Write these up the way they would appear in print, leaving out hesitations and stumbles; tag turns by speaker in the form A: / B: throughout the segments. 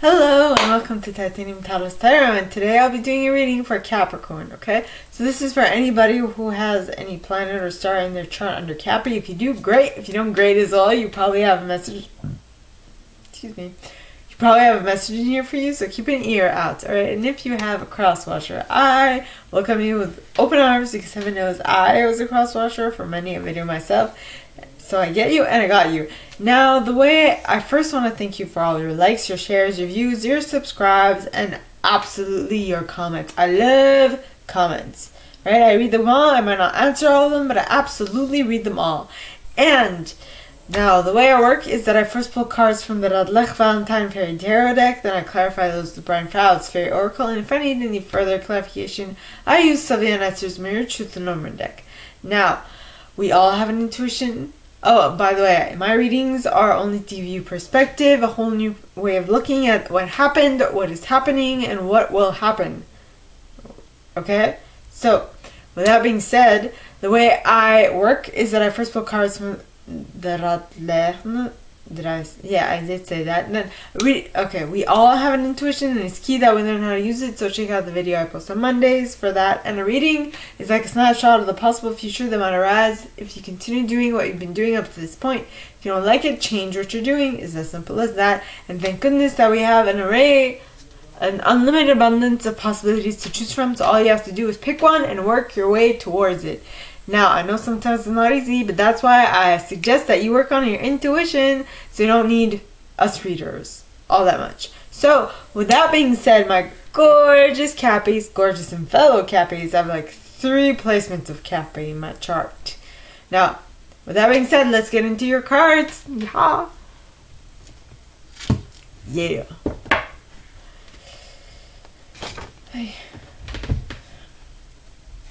A: Hello and welcome to Titanium Taurus Tarot, and today I'll be doing a reading for Capricorn, okay? So this is for anybody who has any planet or star in their chart under Capri. If you do, great. If you don't, great as well. You probably have a message. Excuse me. You probably have a message in here for you, so keep an ear out, alright? And if you have a cross-washer, I welcome you with open arms because heaven knows I was a cross-washer for many a video myself. So I get you and I got you. Now, the way I first want to thank you for all your likes, your shares, your views, your subscribes, and absolutely your comments. I love comments. Right? I read them all. I might not answer all of them, but I absolutely read them all. And now, the way I work is that I first pull cards from the Radlech Valentine Fairy Tarot deck, then I clarify those with Brian Fowler's Fairy Oracle, and if I need any further clarification, I use Sylvia Netzer's Mirror Truth and Norman deck. Now, we all have an intuition. Oh, by the way, my readings are only to give you perspective, a whole new way of looking at what happened, what is happening, and what will happen. Okay? So, with that being said, the way I work is that I first pull cards from the Radlech. I did say that. And then we all have an intuition, and it's key that we learn how to use it. So check out the video I post on Mondays for that. And a reading is like a snapshot of the possible future that might arise if you continue doing what you've been doing up to this point. If you don't like it, change what you're doing. It's as simple as that. And thank goodness that we have an unlimited abundance of possibilities to choose from. So all you have to do is pick one and work your way towards it. Now, I know sometimes it's not easy, but that's why I suggest that you work on your intuition so you don't need us readers all that much. So, with that being said, my gorgeous Cappies, gorgeous and fellow Cappies, I have like 3 placements of Capri in my chart. Now, with that being said, let's get into your cards. Yeah. Hey.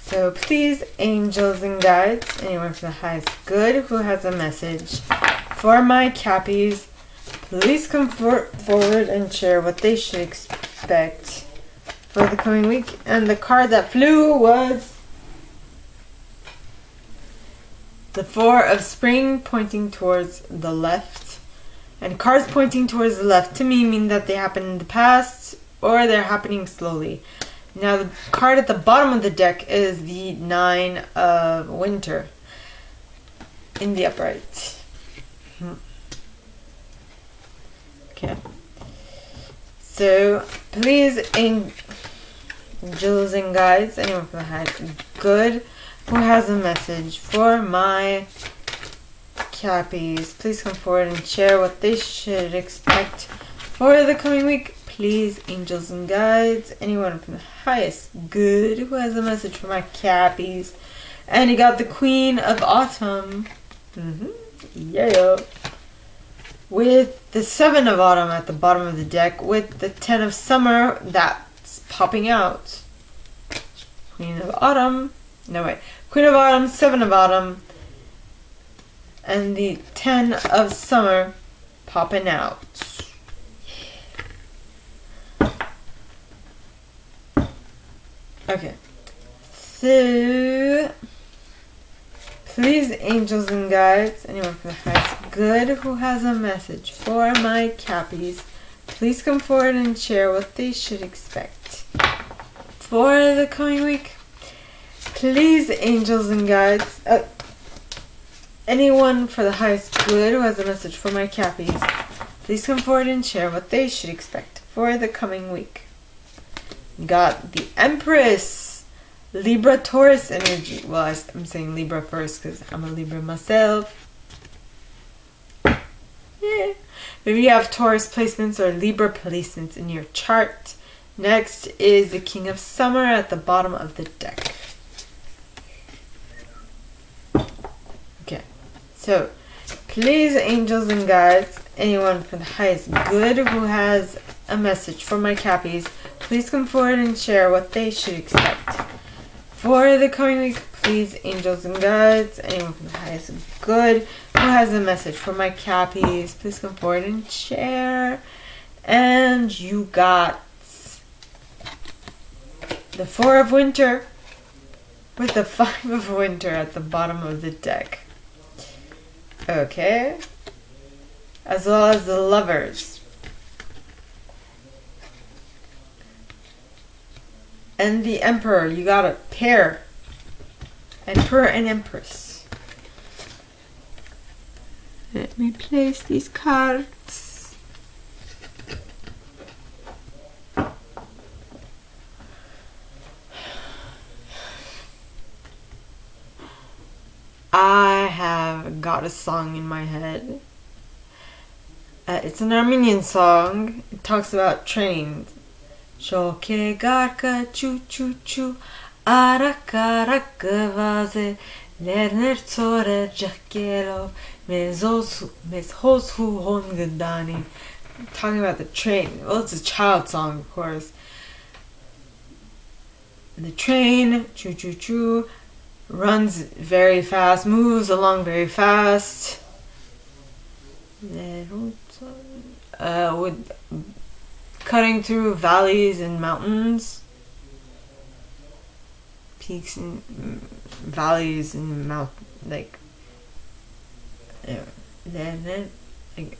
A: So please, angels and guides, anyone from the highest good who has a message for my Cappies, please come forward and share what they should expect for the coming week. And the card that flew was the 4 of Spring, pointing towards the left. And cards pointing towards the left to me mean that they happened in the past or they're happening slowly. Now, the card at the bottom of the deck is the 9 of Winter in the upright. Okay. So, please, angels and guides, anyone from the highest good who has a message for my Cappies, please come forward and share what they should expect for the coming week. Please, angels and guides, anyone from the highest good who has a message for my Cappies. And you got the Queen of Autumn. Yeah. With the 7 of Autumn at the bottom of the deck, with the 10 of Summer that's popping out. Queen of Autumn. No, wait. Queen of Autumn, 7 of Autumn, and the 10 of Summer popping out. Okay, so please, angels and guides, anyone from the highest good who has a message for my Cappies, please come forward and share what they should expect for the coming week. Please, angels and guides, anyone for the highest good who has a message for my Cappies, please come forward and share what they should expect for the coming week. Got the Empress, Libra Taurus energy. Well, I'm saying Libra first because I'm a Libra myself. Yeah. Maybe you have Taurus placements or Libra placements in your chart. Next is the King of Summer at the bottom of the deck. Okay, so please, angels and guides, anyone from the highest good who has a message for my Cappies, please come forward and share what they should expect for the coming week. Please, angels and guides, anyone from the highest good who has a message for my Cappies, please come forward and share. And you got the 4 of Winter with the 5 of Winter at the bottom of the deck. Okay. As well as the Lovers. and the Emperor. You got a pair. Emperor and Empress. Let me place these cards. I have got a song in my head. It's an Armenian song. It talks about trains. Shoke garka chu chu chu arak arak vaze lerner tsore jakelo mezos hu hongdani. Talking about the train. Well, it's a child song, of course. The train, choo choo choo, runs very fast, moves along very fast. With cutting through valleys and mountains, peaks and valleys and like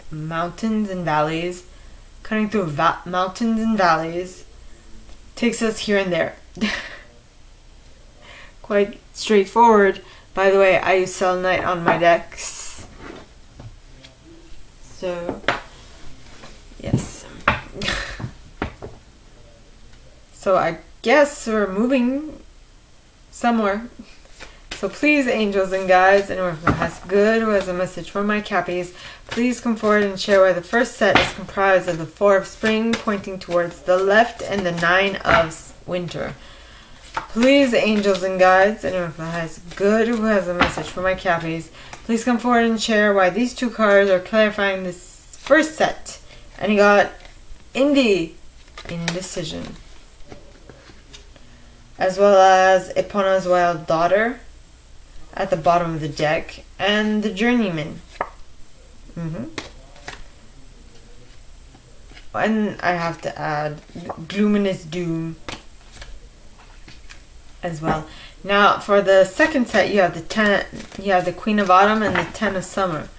A: mountains and valleys, cutting through mountains and valleys, takes us here and there. Quite straightforward. By the way, I use selenite on my decks. So, yes. So I guess we're moving somewhere. So please, angels and guides, anyone who has good who has a message for my Cappies, please come forward and share why the first set is comprised of the 4 of spring pointing towards the left and the 9 of winter. Please, angels and guides, anyone who has good who has a message for my Cappies, please come forward and share why these 2 cards are clarifying this first set. And you got Indy, indecision, as well as Epona's wild daughter at the bottom of the deck, and the journeyman. And I have to add Gloominous Doom as well. Now for the second set, you have the Queen of Autumn and the 10 of Summer,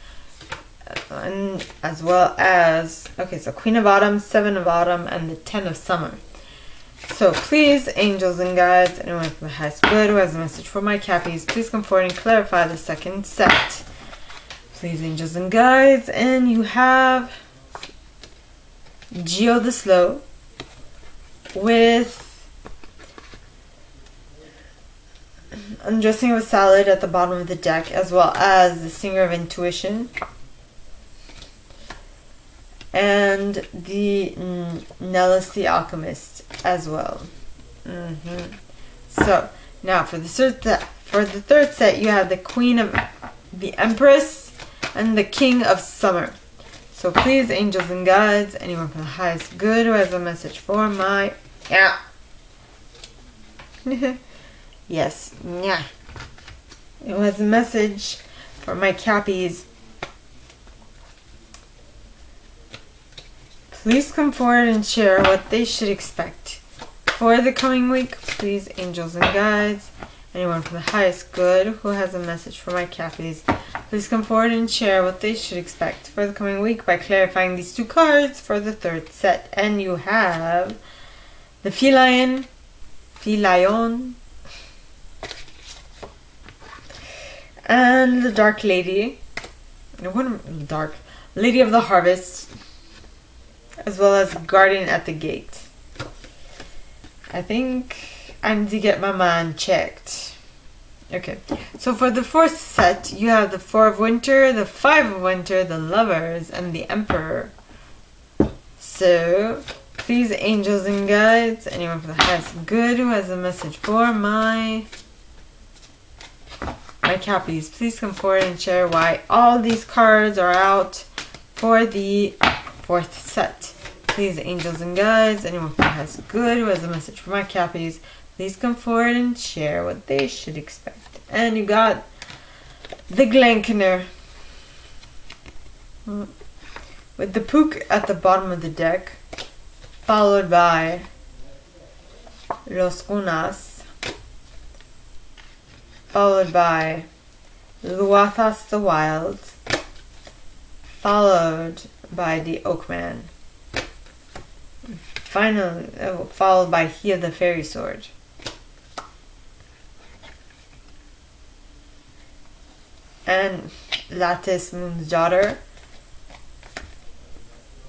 A: and as well as so Queen of Autumn, 7 of Autumn, and the 10 of Summer. So please, angels and guides, anyone who has good who has a message for my Cappies, please come forward and clarify the second set. Please, angels and guides, and you have Geo the Slow with Undressing with Salad at the bottom of the deck, as well as the Singer of Intuition and the Nellis the Alchemist as well. So now for the third set, you have the Queen of the Empress and the King of Summer. So please, angels and guides, anyone from the highest good who has a message for my yes, it was a message for my Cappies. Please come forward and share what they should expect for the coming week. Please, angels and guides, anyone from the highest good who has a message for my Cappies, please come forward and share what they should expect for the coming week by clarifying these 2 cards for the third set. And you have the Filion, and the Dark Lady, Lady of the Harvest, as well as Guardian at the Gate. I think I need to get my mind checked. Okay, so for the fourth set, you have the 4 of Winter, the 5 of Winter, the Lovers, and the Emperor. So, please, angels and guides, anyone from the highest good who has a message for my Cappies, please come forward and share why all these cards are out for the 4th set. Please, angels and guides, anyone who has good who has a message for my Cappies, please come forward and share what they should expect. And you got the Glenkener with the Pook at the bottom of the deck, followed by Los Gunas, followed by Luathas the Wild, followed by the Oakman, finally followed by He of the Fairy Sword. and Lattice, Moon's daughter.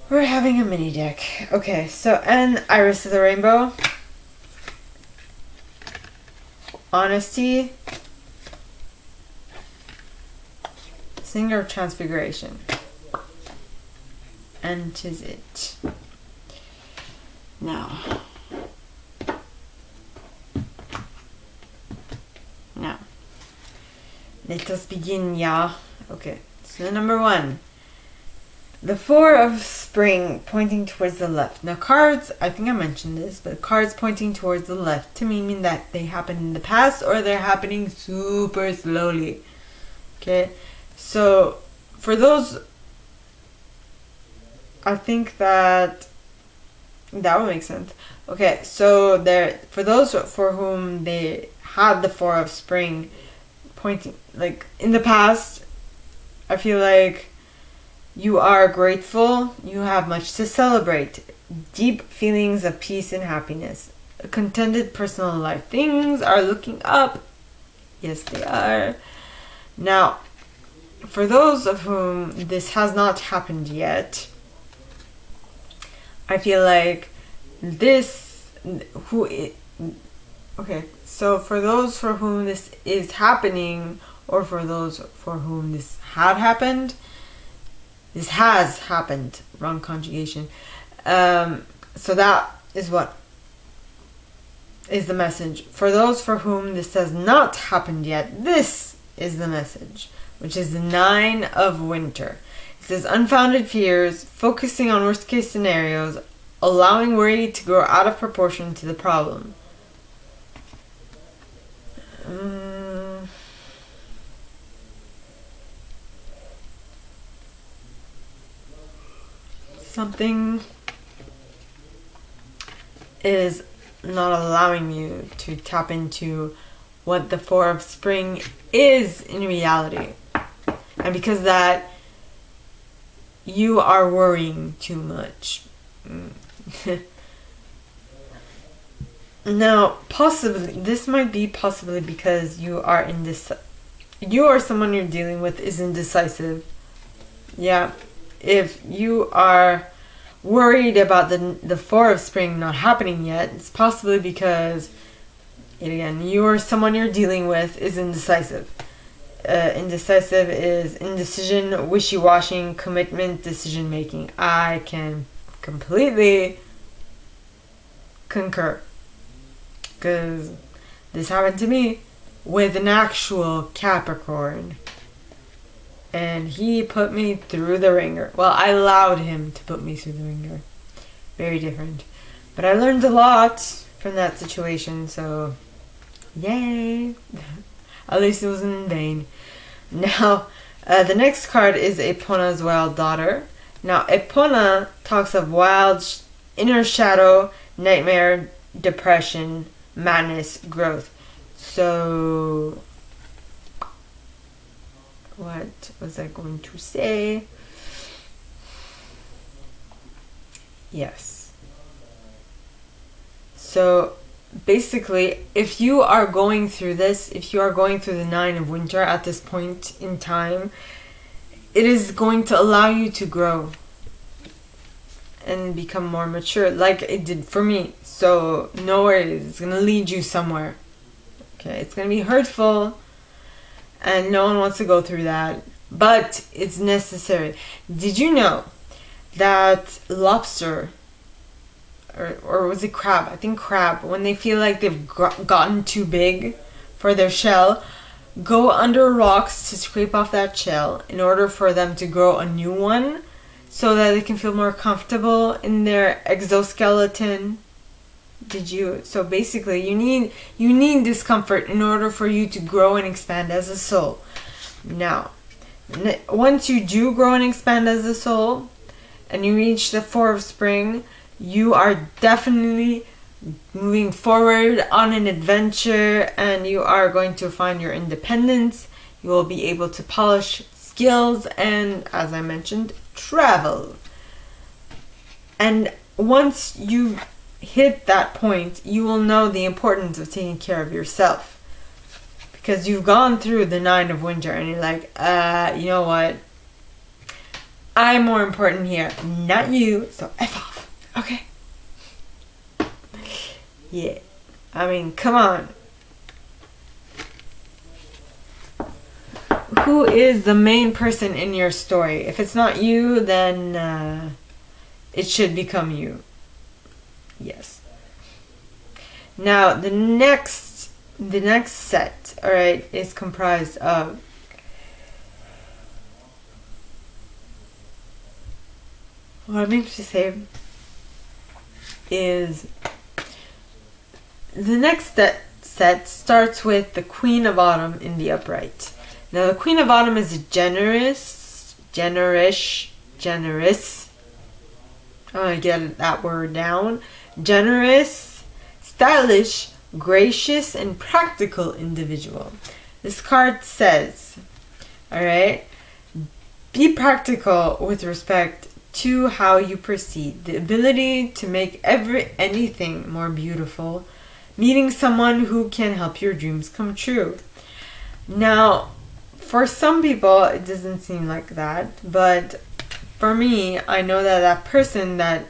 A: We're having a mini deck. Okay, so, and Iris of the Rainbow. Honesty. Singer of Transfiguration. And 'tis it. Now, let us begin, yeah. Okay, so number 1. The 4 of Spring pointing towards the left. Now cards, I think I mentioned this, but cards pointing towards the left to me mean that they happened in the past or they're happening super slowly. Okay, so for those, I think that would make sense. Okay, so for those for whom they had the 4 of Spring pointing, like in the past, I feel like you are grateful, you have much to celebrate, deep feelings of peace and happiness, a contented personal life. Things are looking up. Yes, they are. Now, for those of whom this has not happened yet, I feel like okay, so for those for whom this is happening, or for those for whom this has happened, wrong conjugation. So that is what is the message. For those for whom this has not happened yet, this is the message, which is the 9 of Winter. It says unfounded fears, focusing on worst case scenarios, allowing worry to grow out of proportion to the problem. Something is not allowing you to tap into what the 4 of Spring is in reality. And because of that, you are worrying too much. Now, this might be because you are you or someone you're dealing with is indecisive. Yeah. If you are worried about the 4 of Spring not happening yet, it's possibly because, again, you or someone you're dealing with is indecisive. Indecisive is indecision, wishy-washy, commitment, decision-making. I can completely concur, because this happened to me with an actual Capricorn. And he put me through the ringer. Well, I allowed him to put me through the ringer. Very different. But I learned a lot from that situation, so yay. At least it wasn't in vain. Now, the next card is Epona's Wild Daughter. Now, Epona talks of wild inner shadow, nightmare, depression, madness, growth. So, what was I going to say? Yes. So basically, if you are going through this, if you are going through the 9 of Winter at this point in time, it is going to allow you to grow and become more mature, like it did for me. So no worries, it's going to lead you somewhere. Okay, it's going to be hurtful, and no one wants to go through that, but it's necessary. Did you know that lobster, or was it crab? I think crab, when they feel like they've gotten too big for their shell, go under rocks to scrape off that shell in order for them to grow a new one, so that they can feel more comfortable in their exoskeleton. So basically, you need discomfort in order for you to grow and expand as a soul. Now, once you do grow and expand as a soul, and you reach the 4 of Spring, you are definitely moving forward on an adventure, and you are going to find your independence. You will be able to polish skills and, as I mentioned, travel. And once you hit that point, you will know the importance of taking care of yourself, Because you've gone through the 9 of winter and you're like, you know what? I'm more important here, not you, so F off, okay? Yeah, I mean, come on. Who is the main person in your story? If it's not you, then it should become you. Yes. Now, the next set, all right, is comprised of what I mean to say is the next set starts with the Queen of Autumn in the upright. Now, the Queen of Autumn is a generous. I'm going to get that word down. Generous, stylish, gracious, and practical individual. This card says, alright, be practical with respect to how you proceed. The ability to make anything more beautiful. Meeting someone who can help your dreams come true. Now, for some people, it doesn't seem like that, but for me, I know that that person that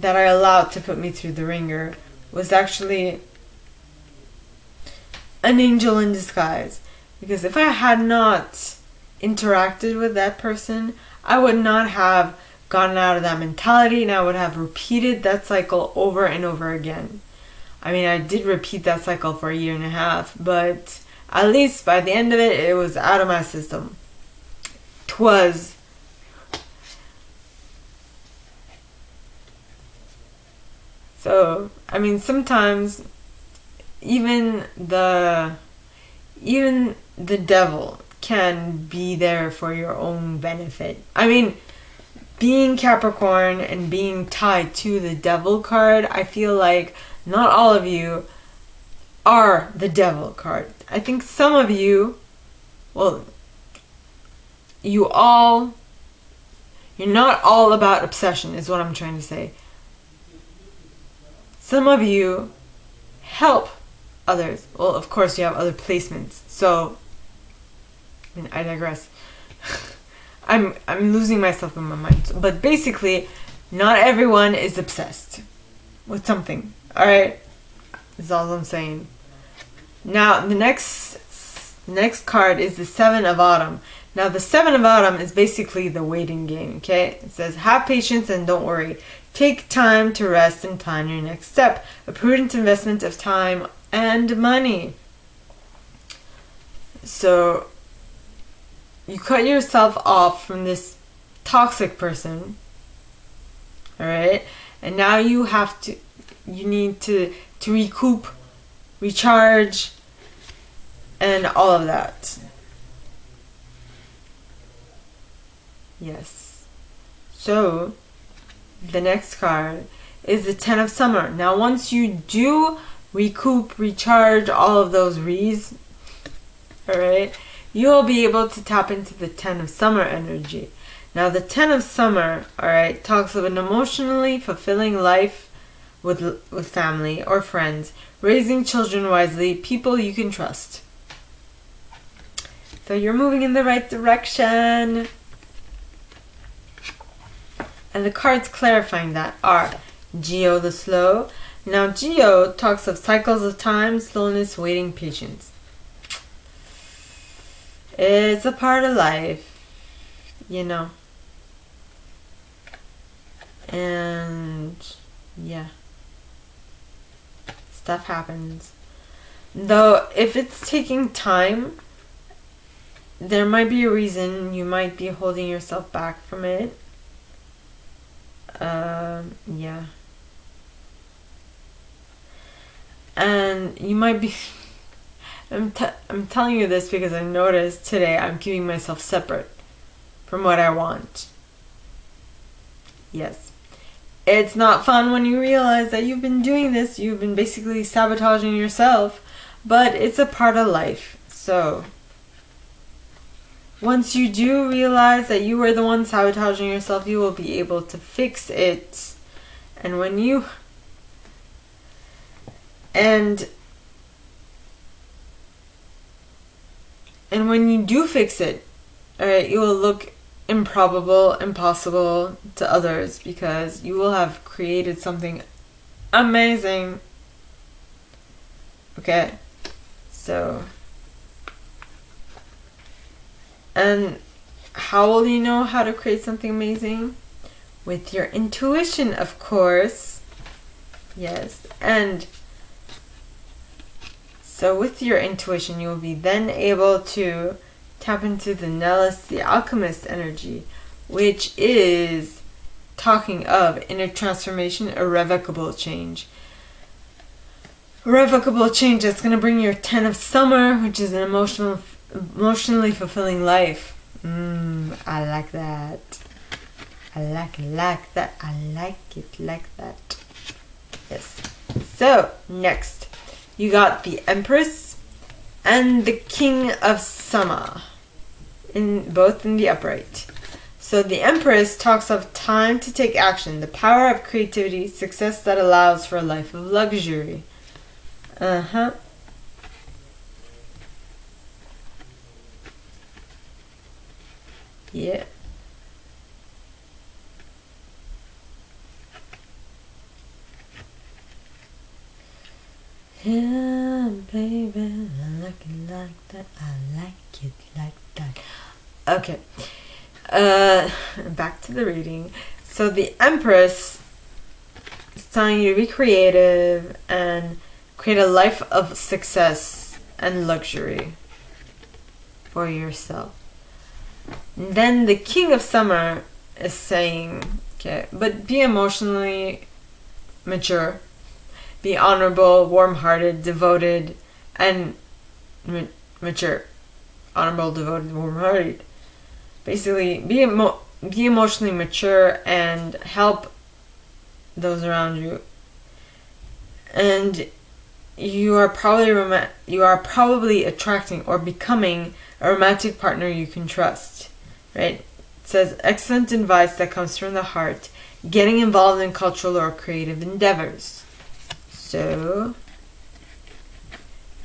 A: I allowed to put me through the ringer was actually an angel in disguise. Because if I had not interacted with that person, I would not have gotten out of that mentality, and I would have repeated that cycle over and over again. I mean, I did repeat that cycle for 1.5 years, but at least by the end of it, it was out of my system. 'Twas. So, I mean, sometimes even the devil can be there for your own benefit. I mean, being Capricorn and being tied to the devil card, I feel like not all of you are the devil card. I think some of you, well, you're not all about obsession is what I'm trying to say. Some of you help others. Well, of course you have other placements. So, I mean, I digress. I'm losing myself in my mind. But basically, not everyone is obsessed with something. Alright? That's all I'm saying. Now, the next card is the 7 of Autumn. Now, the 7 of Autumn is basically the waiting game, okay? It says, have patience and don't worry. Take time to rest and plan your next step. A prudent investment of time and money. So, you cut yourself off from this toxic person, alright? And now you need to recoup, recharge, and all of that. Yes. So, the next card is the 10 of Summer. Now, once you do recoup, recharge all of those re's, alright, you'll be able to tap into the 10 of Summer energy. Now, the 10 of Summer, alright, talks of an emotionally fulfilling life with family or friends, raising children wisely, people you can trust. So you're moving in the right direction. And the cards clarifying that are Geo the Slow. Now, Geo talks of cycles of time, slowness, waiting, patience. It's a part of life, you know. And yeah, stuff happens. Though, if it's taking time, there might be a reason you might be holding yourself back from it. Yeah. And you might be... I'm telling you this because I noticed today I'm keeping myself separate from what I want. Yes. It's not fun when you realize that you've been doing this. You've been basically sabotaging yourself. But it's a part of life. So, once you do realize that you were the one sabotaging yourself, you will be able to fix it. And when you... And And when you do fix it, alright, you will look improbable, impossible to others because you will have created something amazing. Okay, so, and how will you know how to create something amazing? With your intuition, of course. Yes, and so with your intuition, you will be then able to tap into the Nellis, the alchemist energy, which is talking of inner transformation, irrevocable change. Irrevocable change that's going to bring your 10 of summer, which is an emotionally fulfilling life. I like that. I like that. I like it like that. Yes. So, next, you got the Empress and the King of Summer, both in the upright. So the Empress talks of time to take action, the power of creativity, success that allows for a life of luxury. Yeah. Yeah, baby, I like it like that. I like it like that. Okay. Back to the reading. So the Empress is telling you to be creative and create a life of success and luxury for yourself. And then the King of Summer is saying, okay, but be emotionally mature, be honorable, warm-hearted, devoted, and mature. Honorable, devoted, warm-hearted. Basically, be emotionally mature and help those around you. And you are probably attracting or becoming a romantic partner you can trust, right? It says excellent advice that comes from the heart, getting involved in cultural or creative endeavors. So,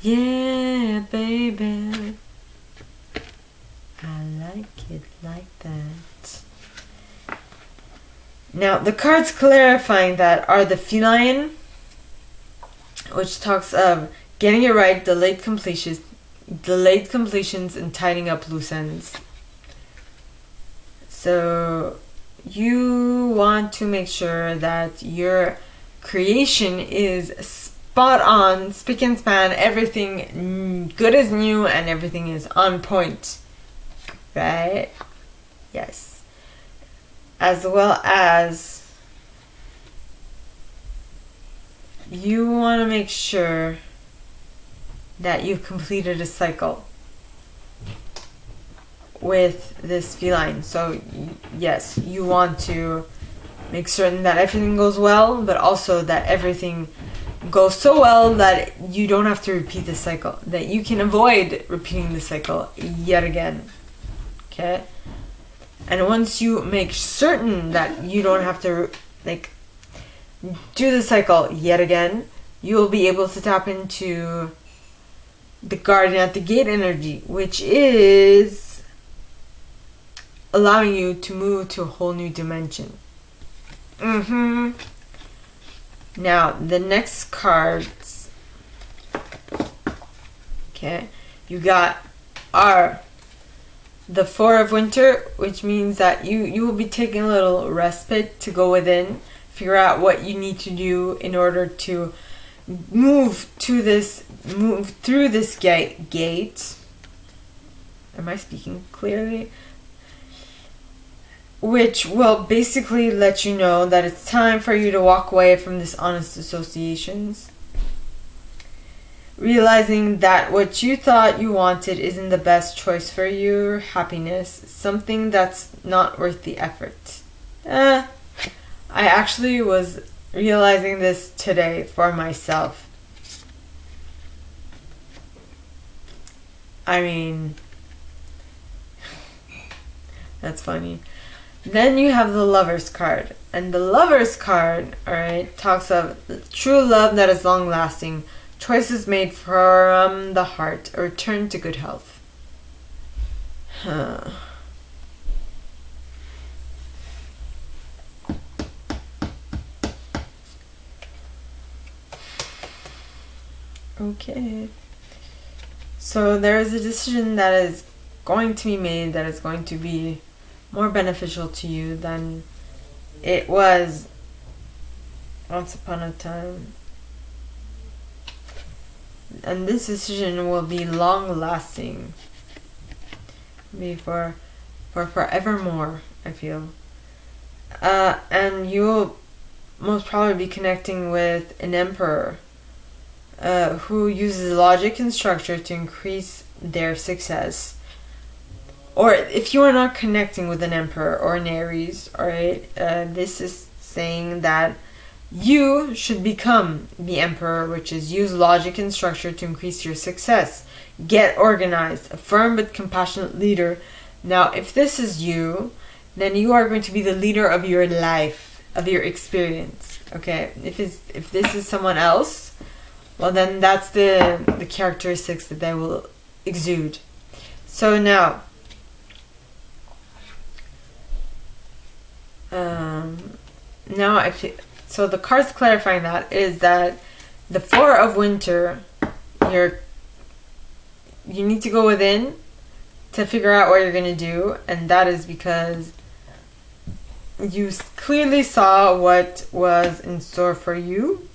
A: yeah, baby, I like it like that. Now, the cards clarifying that are the Feline, which talks of getting it right, delayed completions and tidying up loose ends. So you want to make sure that your creation is spot on, spick and span, everything good as new and everything is on point. Right? Yes. As well as you want to make sure that you've completed a cycle with this feline. So yes, you want to make certain that everything goes well, but also that everything goes so well that you don't have to repeat the cycle, that you can avoid repeating the cycle yet again. Okay? And once you make certain that you don't have to do the cycle yet again, you'll be able to tap into the Guardian at the Gate energy, which is allowing you to move to a whole new dimension. Now, the next cards, okay, you got are the Four of Winter, which means that you will be taking a little respite to go within, figure out what you need to do in order to move through this gate. Am I speaking clearly? Which will basically let you know that it's time for you to walk away from dishonest associations. Realizing that what you thought you wanted isn't the best choice for your happiness, something that's not worth the effort. I actually was realizing this today for myself. I mean, that's funny. Then you have the Lover's card. And the Lover's card, alright, talks of true love that is long lasting, choices made from the heart, a return to good health. Okay. So there is a decision that is going to be made that is going to be more beneficial to you than it was once upon a time. And this decision will be long lasting. Be for forevermore, I feel. And you'll most probably be connecting with an emperor who uses logic and structure to increase their success. Or if you are not connecting with an emperor or an Aries, alright, this is saying that you should become the emperor, which is use logic and structure to increase your success. Get organized, a firm but compassionate leader. Now, if this is you, then you are going to be the leader of your life, of your experience. Okay, if this is someone else, well then that's the characteristics that they will exude. So now, so the cards clarifying that is that the Four of Winter, you need to go within to figure out what you're going to do, and that is because you clearly saw what was in store for you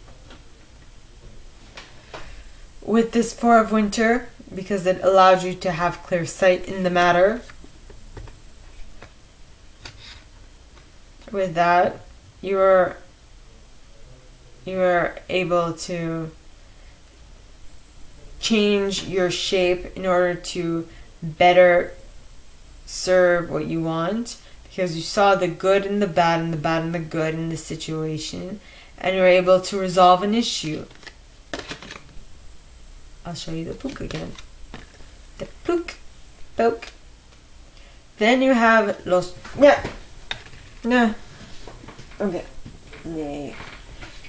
A: with this Four of Winter, because it allowed you to have clear sight in the matter. With that, you are able to change your shape in order to better serve what you want, because you saw the good and the bad and the bad and the good in the situation, and you're able to resolve an issue. I'll show you the pook again. The pook. Then you have los... Yeah. Okay. Yeah.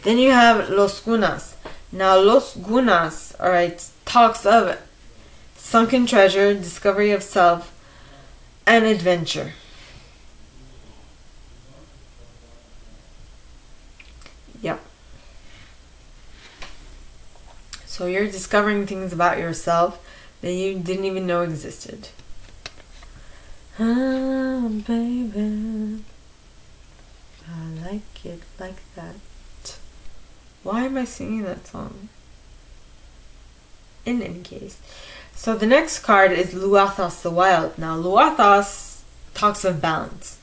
A: Then you have los gunas. Now los gunas, alright, talks of sunken treasure, discovery of self, and adventure. Yep. So you're discovering things about yourself that you didn't even know existed. Ah, baby, I like it like that. Why am I singing that song? In any case. So the next card is Luathos the Wild. Now Luathos talks of balance.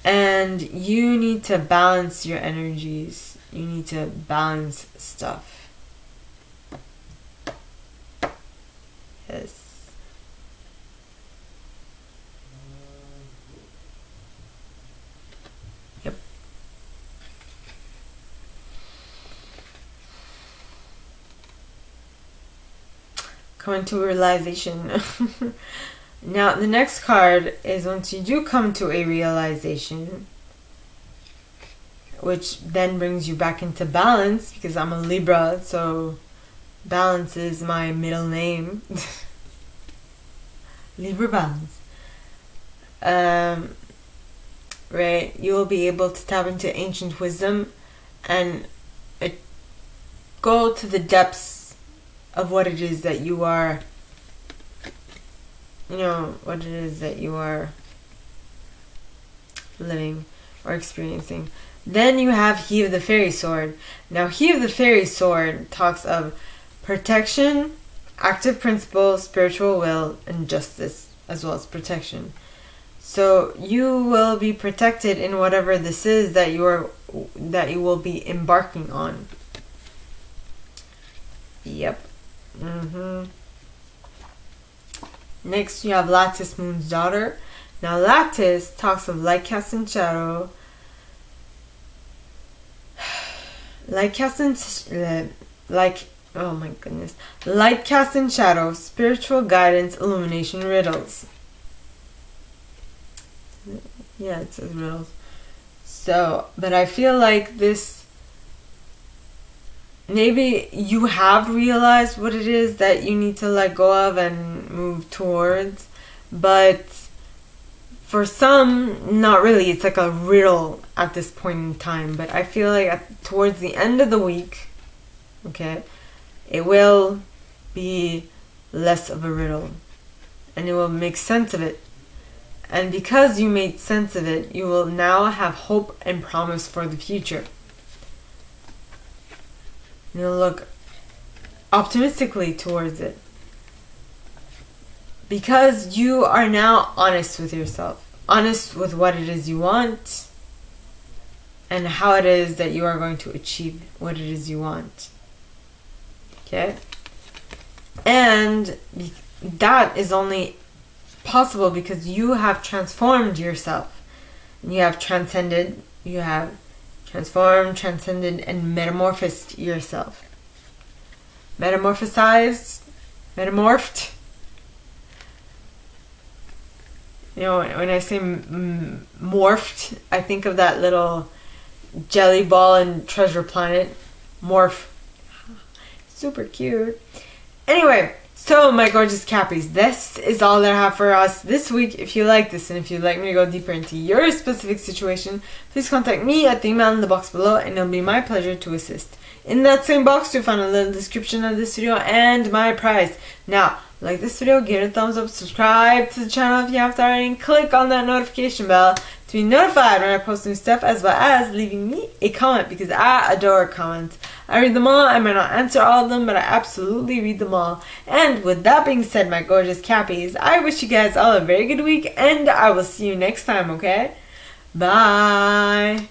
A: And you need to balance your energies. You need to balance stuff. Yes. Yep. Coming to a realization. Now, the next card is once you do come to a realization, which then brings you back into balance, because I'm a Libra, so balance is my middle name. Libra balance. Right, you will be able to tap into ancient wisdom and go to the depths of what it is that you are, what it is that you are living or experiencing. Then you have He of the Fairy Sword. Now, He of the Fairy Sword talks of protection, active principle, spiritual will, and justice, as well as protection. So you will be protected in whatever this is that you will be embarking on. Yep. Next, you have Lattice, Moon's daughter. Now, Lattice talks of light, cast, and shadow. Light, cast, and oh my goodness. Light, cast, and shadow, spiritual guidance, illumination, riddles. Yeah, it says riddles. So, but I feel like this, maybe you have realized what it is that you need to let go of and move towards, but for some, not really. It's like a riddle at this point in time. But I feel like towards the end of the week, okay, it will be less of a riddle. And you will make sense of it. And because you made sense of it, you will now have hope and promise for the future. You'll look optimistically towards it. Because you are now honest with yourself. Honest with what it is you want. And how it is that you are going to achieve what it is you want. Okay? And that is only possible because you have transformed yourself. You have transcended. You have transformed, transcended, and metamorphosed yourself. Metamorphosized. Metamorphed. You know, when I say morphed, I think of that little jelly ball in Treasure Planet. Morph. Super cute. Anyway, so my gorgeous Cappies, this is all that I have for us this week. If you like this and if you'd like me to go deeper into your specific situation, please contact me at the email in the box below and it'll be my pleasure to assist. In that same box, you'll find a little description of this video and my prize. Now, like this video, give it a thumbs up, subscribe to the channel if you haven't already, and click on that notification bell to be notified when I post new stuff, as well as leaving me a comment because I adore comments. I read them all. I might not answer all of them, but I absolutely read them all. And with that being said, my gorgeous Cappies, I wish you guys all a very good week, and I will see you next time, okay? Bye!